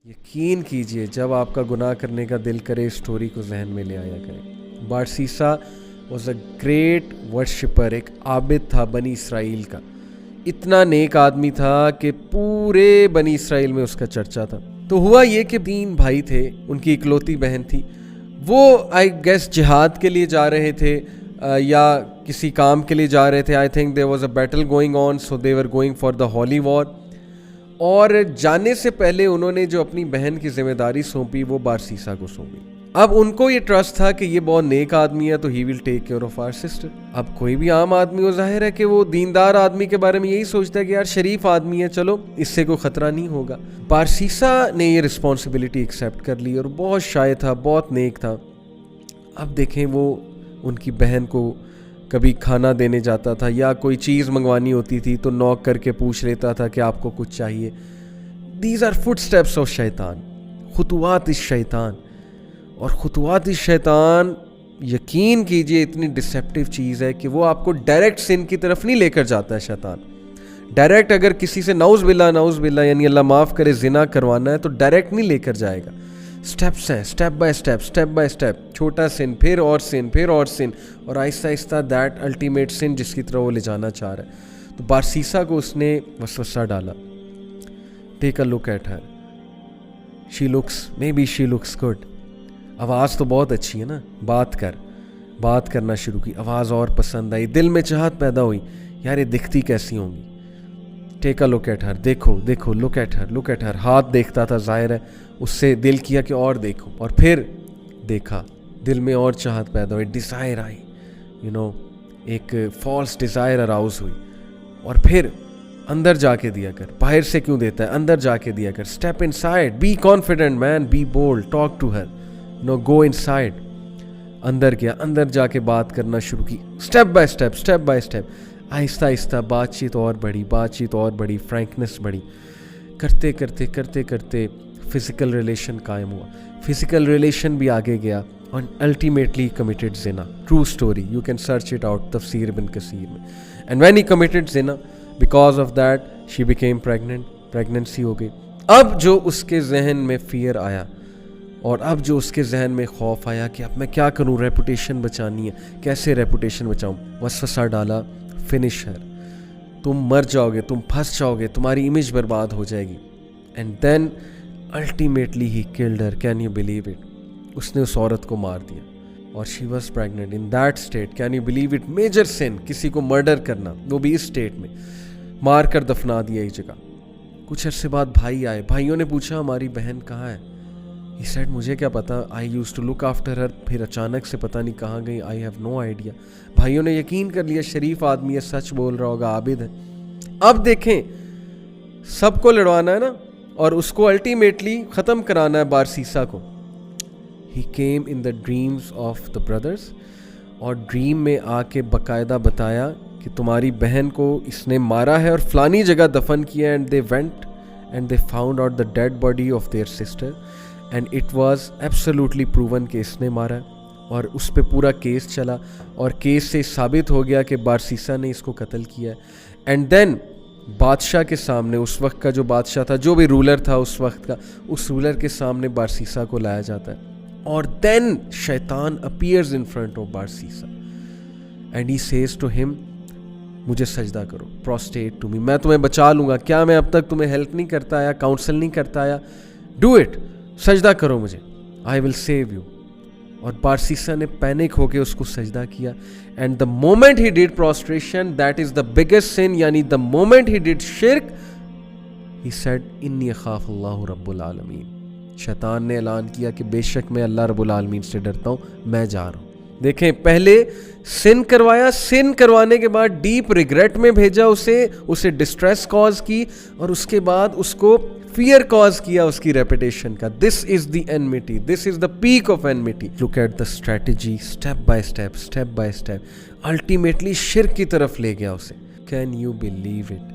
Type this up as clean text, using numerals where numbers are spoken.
यकीन कीजिए जब आपका गुनाह करने का दिल करे इस स्टोरी को जहन में ले आया करें। बारसीसा वॉज अ ग्रेट वर्शिपर, एक आबिद था बनी इसराइल का। इतना नेक आदमी था कि पूरे बनी इसराइल में उसका चर्चा था। तो हुआ ये कि 3 भाई थे, उनकी इकलौती बहन थी। वो आई गेस जिहाद के लिए जा रहे थे या किसी काम के लिए जा रहे थे। I think there was a battle going on, so they were going for the holy war. और जाने से पहले उन्होंने जो अपनी बहन की जिम्मेदारी सौंपी वो बारसीसा को सौंपी। अब उनको ये ट्रस्ट था कि ये बहुत नेक आदमी है तो he will take care of our sister. अब कोई भी आम आदमी हो, जाहिर है कि वो दीनदार आदमी के बारे में यही सोचता है कि यार शरीफ आदमी है, चलो इससे कोई खतरा नहीं होगा। बारसीसा ने ये रिस्पॉन्सिबिलिटी एक्सेप्ट कर ली और बहुत शाय था, बहुत नेक था। अब देखें, वो उनकी बहन को कभी खाना देने जाता था या कोई चीज़ मंगवानी होती थी तो नॉक करके पूछ लेता था कि आपको कुछ चाहिए। दीज आर फुटस्टेप्स ऑफ शैतान, खुतुवात इस शैतान। और खुतुवात इस शैतान, यकीन कीजिए, इतनी डिसेप्टिव चीज़ है कि वो आपको डायरेक्ट सिन की तरफ नहीं लेकर जाता है। शैतान डायरेक्ट अगर किसी से नाउज़ बिल्ला यानी अल्लाह माफ़ करे जिना करवाना है तो डायरेक्ट नहीं लेकर जाएगा। स्टेप्स हैं, स्टेप बाय स्टेप, छोटा सिन, फिर और सिन, फिर और सिन, और आहिस्ता आहिस्ता दैट अल्टीमेट सिन जिसकी तरह वो ले जाना चाह रहा है। तो बारसीसा को उसने वसवसा डाला। Take a look at her, she looks good. आवाज़ तो बहुत अच्छी है ना, बात करना शुरू की, आवाज़ और पसंद आई, दिल में चाहत पैदा हुई, यार ये दिखती कैसी होंगी। Take a look at her, देखो, लुक एट हर। हाथ देखता था, जाहिर है उससे दिल किया कि और देखो, और फिर देखा, दिल में और चाहत पैदा हुई, डिज़ायर आई, एक फॉल्स डिज़ायर अराउज हुई। और फिर अंदर जाके दिया कर, बाहर से क्यों देता है, अंदर जाके दिया कर। Step inside, be confident man, be bold, talk to her, go inside. अंदर गया, अंदर जाके बात करना शुरू की, step by step, Aahista Aahista बातचीत और बढ़ी, फ्रैंकनेस बढ़ी। करते करते फिजिकल रिलेशन कायम हुआ, फिजिकल रिलेशन भी आगे गया और ultimately committed Jinnah. True story, you can search it out तफसीर इब्न कसीर में। And when he committed Jinnah, because of that she became pregnant, pregnancy हो गई। अब जो उसके जहन में फियर आया और अब जो उसके जहन में खौफ आया कि अब मैं क्या करूं, रेपुटेशन बचानी है, कैसे रेपुटेशन बचाऊं। वसवसा डाला, फिनिश हर, तुम मर जाओगे, तुम फंस जाओगे, तुम्हारी इमेज बर्बाद हो जाएगी। And then ultimately he killed her, can you believe it. उसने उस औरत को मार दिया और she was pregnant in that state. Can you believe it, major sin, किसी को मर्डर करना, वो भी इस स्टेट में। मार कर दफना दिया एक जगह। कुछ अरसे बाद भाई आए, भाइयों ने पूछा हमारी बहन कहाँ है। ही सेड मुझे क्या पता, I used to look after her. फिर अचानक से पता नहीं कहाँ गई, आई हैव नो आइडिया। भाइयों ने यकीन कर लिया शरीफ आदमी है, सच बोल रहा होगा, आबिद है। अब देखें, सबको लड़वाना है ना, और उसको अल्टीमेटली ख़त्म कराना है बारसीसा को। He came in the dreams of the brothers, और ड्रीम में आके बाकायदा बताया कि तुम्हारी बहन को इसने मारा है और फलानी जगह दफन किया। And they went and they found out the dead body of their sister and it was absolutely proven कि इसने मारा है। और उस पर पूरा केस चला और केस से साबित हो गया कि बारसीसा ने इसको कत्ल किया है। एंड देन बादशाह के सामने, उस वक्त का जो बादशाह था, जो भी रूलर था उस वक्त का, उस रूलर के सामने बारसीसा को लाया जाता है। और देन शैतान appears in front of Barsisa and he says to him, मुझे सजदा करो, प्रोस्टेट टू मी, मैं तुम्हें बचा लूंगा। क्या मैं अब तक तुम्हें हेल्प नहीं करता आया, काउंसल नहीं करता आया? डू इट, सजदा करो मुझे, आई विल सेव यू। और बारसीसा ने पैनिक होके उसको सजदा किया। And the moment he did prostration, that is the biggest sin, यानी द मोमेंट ही डिड शिर्क, ही सेड इन्नी अखाफ अल्लाह रब्बुल आलमीन। शैतान ने ऐलान किया कि बेशक मैं अल्लाह रब्बुल आलमीन से डरता हूँ, मैं जा रहा हूँ। देखें, पहले सिन करवाया, सिन करवाने के बाद डीप रिग्रेट में भेजा उसे डिस्ट्रेस कॉज की, और उसके बाद उसको फियर कॉज किया उसकी रेपुटेशन का। This is the enmity, this is the peak of enmity. Look at the strategy, step by step, ultimately शिर्क की तरफ ले गया उसे। कैन यू बिलीव इट?